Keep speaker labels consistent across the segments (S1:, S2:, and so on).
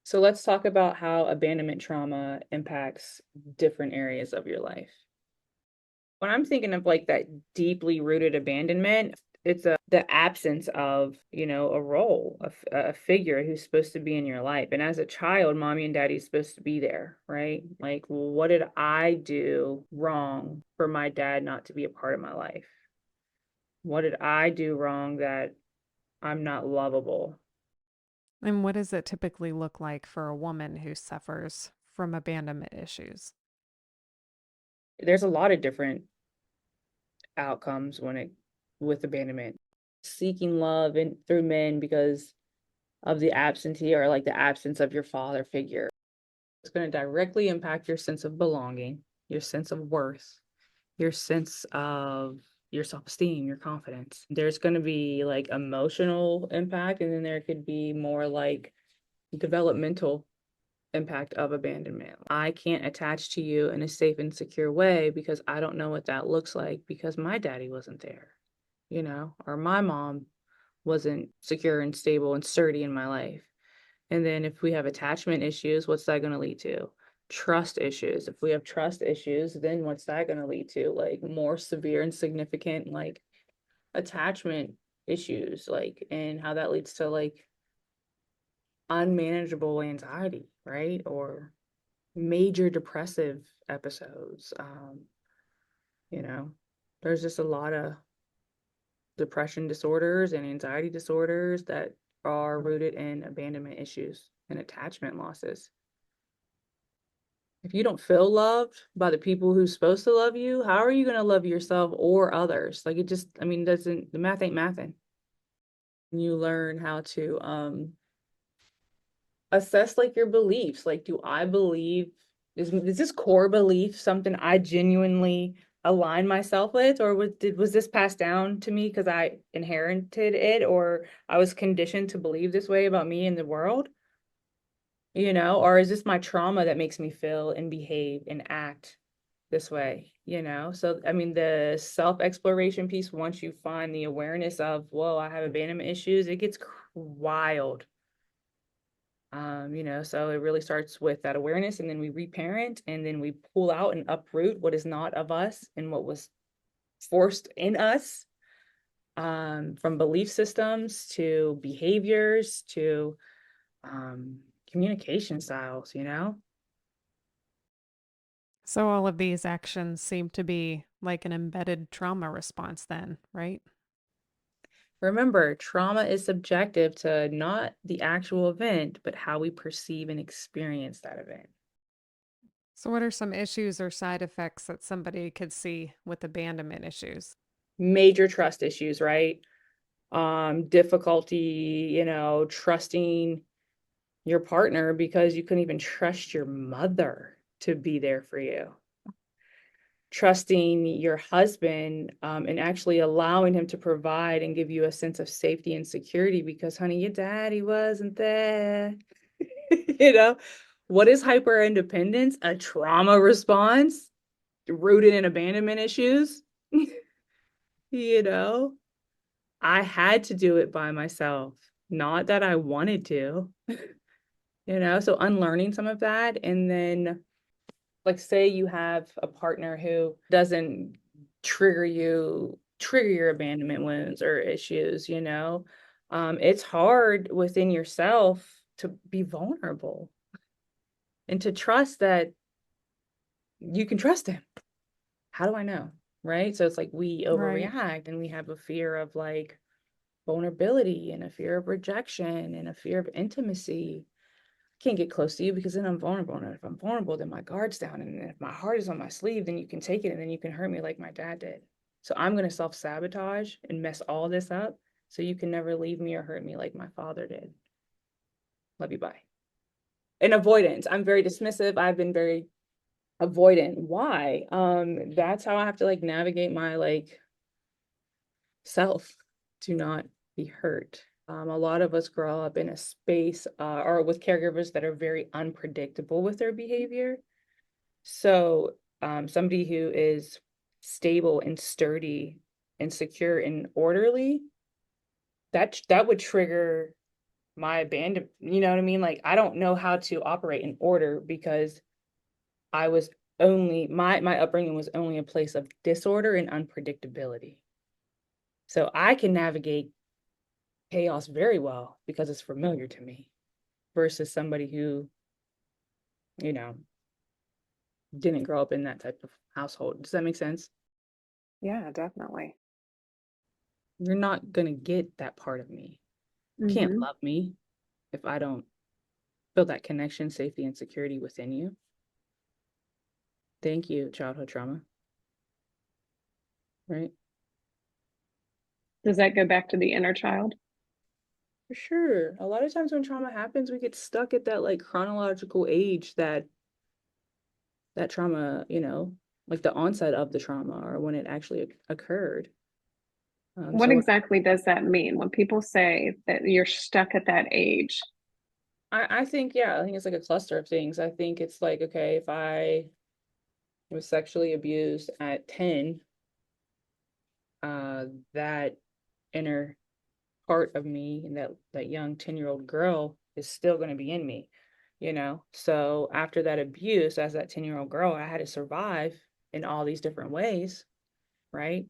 S1: So let's talk about how abandonment trauma impacts different areas of your life. When I'm thinking of like that deeply rooted abandonment, it's the absence of, a role, a figure who's supposed to be in your life. And as a child, mommy and daddy's supposed to be there, right? Like, well, what did I do wrong for my dad not to be a part of my life? What did I do wrong that I'm not lovable?
S2: And what does it typically look like for a woman who suffers from abandonment issues?
S1: There's a lot of different outcomes with abandonment. Seeking love and through men because of the absentee or like the absence of your father figure. It's going to directly impact your sense of belonging, your sense of worth, your sense of your self-esteem, your confidence. There's going to be like emotional impact, and then there could be more like developmental impact of abandonment. I can't attach to you in a safe and secure way because I don't know what that looks like because my daddy wasn't there, or my mom wasn't secure and stable and sturdy in my life. And then if we have attachment issues, what's that going to lead to? Trust issues. If we have trust issues, then what's that going to lead to? Like more severe and significant like attachment issues, like, and how that leads to like unmanageable anxiety, right? Or major depressive episodes. You know, there's just a lot of depression disorders and anxiety disorders that are rooted in abandonment issues and attachment losses. If you don't feel loved by the people who's supposed to love you, how are you going to love yourself or others? Like it just, I mean, doesn't, the math ain't mathing. You learn how to assess like your beliefs. Like, do I believe is this core belief something I genuinely align myself with, or was this passed down to me because I inherited it, or I was conditioned to believe this way about me and the world? Or is this my trauma that makes me feel and behave and act this way? So, I mean, the self-exploration piece, once you find the awareness of, whoa, I have abandonment issues, it gets wild. So it really starts with that awareness, and then we reparent, and then we pull out and uproot what is not of us and what was forced in us, from belief systems to behaviors to communication styles.
S2: So, all of these actions seem to be like an embedded trauma response, then, right?
S1: Remember, trauma is subjective to not the actual event, but how we perceive and experience that event.
S2: So, what are some issues or side effects that somebody could see with abandonment issues?
S1: Major trust issues, right? Difficulty, trusting your partner because you couldn't even trust your mother to be there for you. Trusting your husband, and actually allowing him to provide and give you a sense of safety and security because, honey, your daddy wasn't there. You know, what is hyper independence? A trauma response rooted in abandonment issues. You know, I had to do it by myself, not that I wanted to, so unlearning some of that. And then, like, say you have a partner who doesn't trigger your abandonment wounds or issues. It's hard within yourself to be vulnerable and to trust that you can trust him. How do I know? Right? So it's like we
S2: Right.
S1: overreact and we have a fear of like vulnerability and a fear of rejection and a fear of intimacy. I can't get close to you because then I'm vulnerable. And if I'm vulnerable, then my guard's down. And if my heart is on my sleeve, then you can take it and then you can hurt me like my dad did. So I'm going to self-sabotage and mess all this up so you can never leave me or hurt me like my father did. Love you, bye. And avoidance. I'm very dismissive. I've been very avoidant. Why? That's how I have to like navigate my like self to not be hurt. A lot of us grow up in a space or with caregivers that are very unpredictable with their behavior. So, somebody who is stable and sturdy and secure and orderly, that would trigger my abandon, you know what I mean? Like, I don't know how to operate in order because I was only my upbringing was only a place of disorder and unpredictability. So I can navigate chaos very well because it's familiar to me versus somebody who, you know, didn't grow up in that type of household. Does that make sense?
S2: Yeah, definitely.
S1: You're not gonna get that part of me. You can't
S2: Mm-hmm.
S1: love me if I don't feel that connection, safety, and security within you. Thank you, childhood trauma, right?
S3: Does that go back to the inner child?
S1: For sure. A lot of times when trauma happens, we get stuck at that like chronological age that trauma, like the onset of the trauma or when it actually occurred.
S3: What
S1: So when
S3: exactly does that mean when people say that you're stuck at that age?
S1: I think, yeah, I think it's like a cluster of things. I think it's like, okay, if I was sexually abused at 10, uh, that inner part of me and that young 10-year-old girl is still going to be in me, so after that abuse as that 10-year-old girl, I had to survive in all these different ways, right?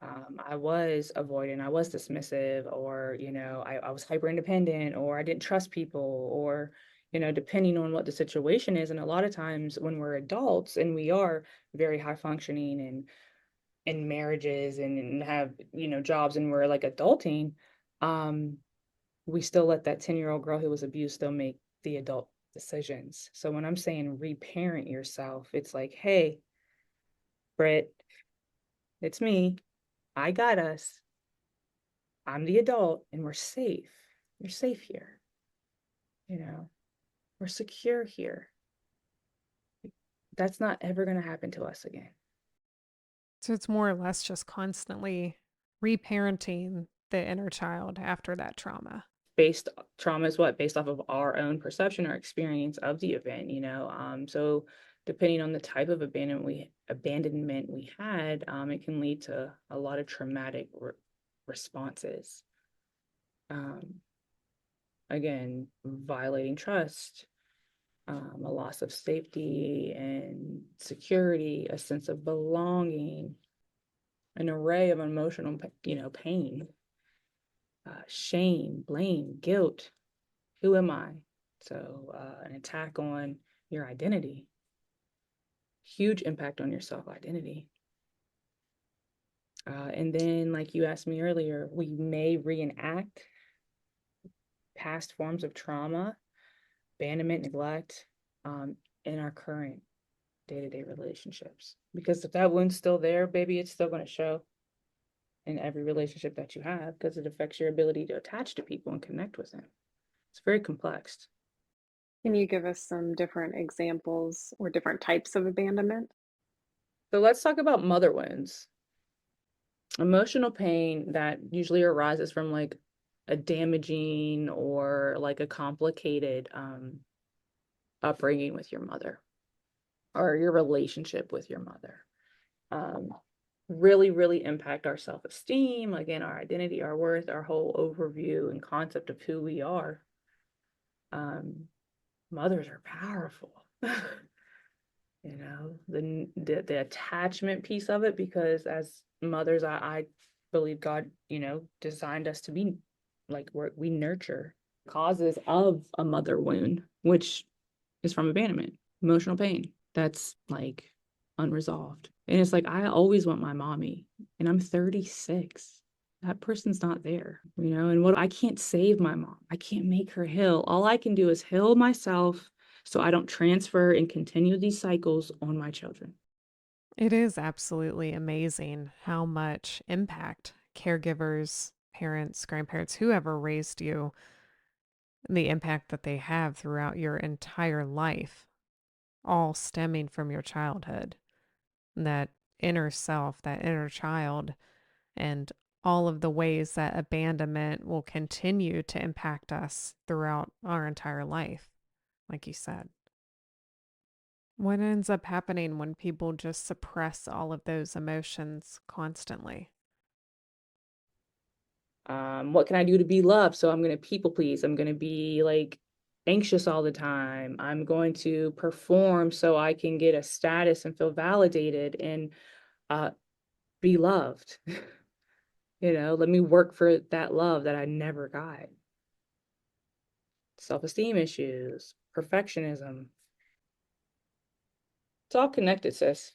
S1: I was avoidant, I was dismissive, or I was hyper independent, or I didn't trust people, or depending on what the situation is. And a lot of times when we're adults and we are very high functioning and in marriages and have jobs and we're like adulting, um we still let that 10-year-old girl who was abused still make the adult decisions. So when I'm saying reparent yourself, it's like, hey, Britt, it's me. I got us. I'm the adult and we're safe. You're safe here. You know, we're secure here. That's not ever going to happen to us again.
S2: So it's more or less just constantly reparenting the inner child after that trauma.
S1: Based trauma is what? Based off of our own perception or experience of the event, so depending on the type of abandonment we had, it can lead to a lot of traumatic responses. Um, Again, violating trust, a loss of safety and security, a sense of belonging, an array of emotional, pain, shame, blame, guilt. Who am I? So, an attack on your identity, huge impact on your self identity. And then, like you asked me earlier, we may reenact past forms of trauma, abandonment, neglect, in our current day to day relationships. Because if that wound's still there, baby, it's still going to show in every relationship that you have because it affects your ability to attach to people and connect with them. It's very complex.
S3: Can you give us some different examples or different types of abandonment?
S1: So let's talk about mother wounds. Emotional pain that usually arises from like a damaging or like a complicated upbringing with your mother or your relationship with your mother. Um, really, really impact our self-esteem, again, our identity, our worth, our whole overview and concept of who we are. Um, Mothers are powerful. The attachment piece of it, because as mothers, I believe God, designed us to be like we nurture causes of a mother wound, which is from abandonment, emotional pain. That's like unresolved. And it's like, I always want my mommy, and I'm 36. That person's not there, and I can't save my mom. I can't make her heal. All I can do is heal myself so I don't transfer and continue these cycles on my children.
S2: It is absolutely amazing how much impact caregivers, parents, grandparents, whoever raised you, the impact that they have throughout your entire life, all stemming from your childhood. That inner self, that inner child, and all of the ways that abandonment will continue to impact us throughout our entire life, like you said. What ends up happening when people just suppress all of those emotions constantly?
S1: What can I do to be loved? So I'm going to people please. I'm going to be like anxious all the time. I'm going to perform so I can get a status and feel validated and uh, be loved. Let me work for that love that I never got. Self-esteem issues, perfectionism. It's all connected, sis.